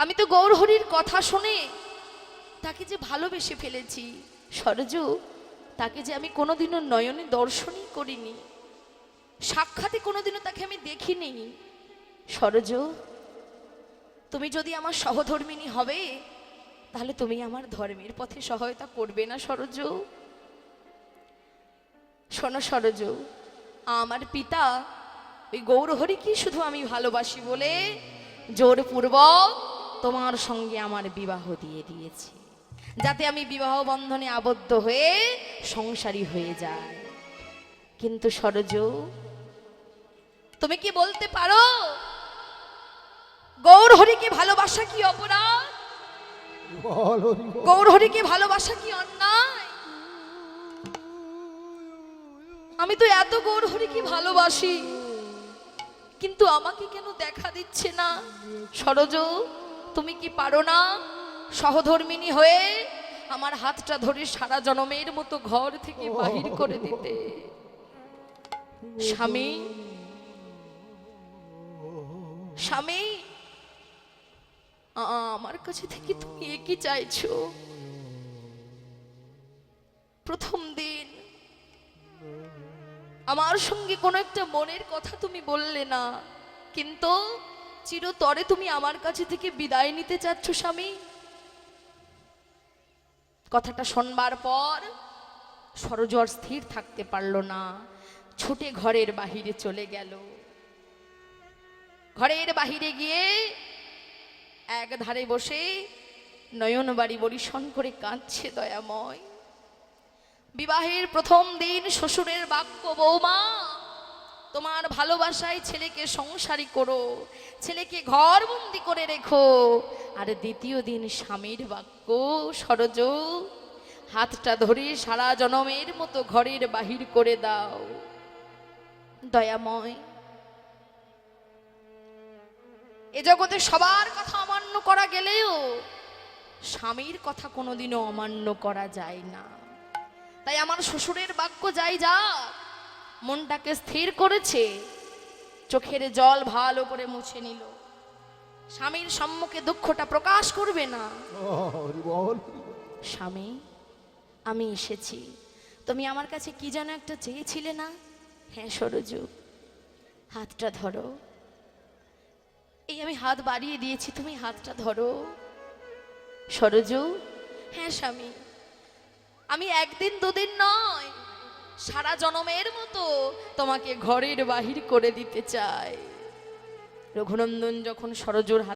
আমি তো গৌরহরির কথা শুনে তাকে যে ভালোবেসে ফেলেছি সরজ, তাকে যে আমি কোনোদিনও নয়নে দর্শনই করিনি, সাক্ষাতে কোনোদিনও তাকে আমি দেখিনি। সরজ, তুমি যদি আমার সহধর্মিণী হবে তাহলে তুমি আমার ধর্মের পথে সহায়তা করবে না সরজ? শোনো সরজ, আমার পিতা ওই গৌরহরিকে শুধু আমি ভালোবাসি বলে জোরপূর্বক তোমার সঙ্গে আমার বিবাহ দিয়ে দিয়েছি, যাতে আমি বিবাহ বন্ধনে আবদ্ধ হয়ে সংসারী হয়ে যাই। কিন্তু সরজ, তুমি কি বলতে পারো গৌরহরিকে ভালোবাসা কি অপরাধ? গৌরহরিকে ভালোবাসা কি অন্যায়? আমি তো এত গৌরহরিকে ভালোবাসি, কিন্তু আমাকে কেন দেখা দিচ্ছে না? সরজ, তুমি কি পারো না সহধর্মিণী হয়ে আমার হাতটা ধরে সারা জনমের মতো ঘর থেকে বাহির করে দিতে? স্বামী, স্বামী, আমার কাছে থেকে তুমি কি চাইছো? প্রথম দিন আমার সঙ্গে কোনো একটা মনের কথা তুমি বললে না, কিন্তু চিরতরে তুমি আমার কাছে থেকে বিদায় নিতে চাচ্ছ স্বামী। কথাটা শোনবার পর সরজ আর স্থির থাকতে পারল না, ছুটে ঘরের বাহিরে চলে গেল। ঘরের বাহিরে গিয়ে এক ধারে বসে নয়ন বাড়ি বরিশন করে কাঁদছে দয়াময়। বিবাহের প্রথম দিন শ্বশুরের বাক্য, বৌমা তোমার ভালোবাসায় ছেলেকে সংসারী করো, ছেলেকে ঘর বন্দি করে রেখো। আর দ্বিতীয় দিন স্বামীর বাক্য, সরজ হাতটা ধরে সারা জনমের মতো ঘরের বাহির করে দাও। দয়াময়, এ জগতে সবার কথা অমান্য করা গেলেও স্বামীর কথা কোনোদিনও অমান্য করা যায় না। তাই আমার শ্বশুরের বাক্য যাই যা, মনটাকে স্থির করেছে, চোখের জল ভালো করে মুছে নিল। স্বামীর সম্মুখে দুঃখটা প্রকাশ করবে না। স্বামী, আমি এসেছি, তুমি আমার কাছে কি যেন একটা চেয়েছিলে না? হ্যাঁ সরজ, হাতটা ধরো। এই আমি হাত বাড়িয়ে দিয়েছি, তুমি হাতটা ধরো। সরজ, হ্যাঁ স্বামী, আমি একদিন দুদিন নয়, সারা জনমের মতো তোমাকে ঘরের বাহির করে দিতে চাই। রঘুনন্দন যখন সরজর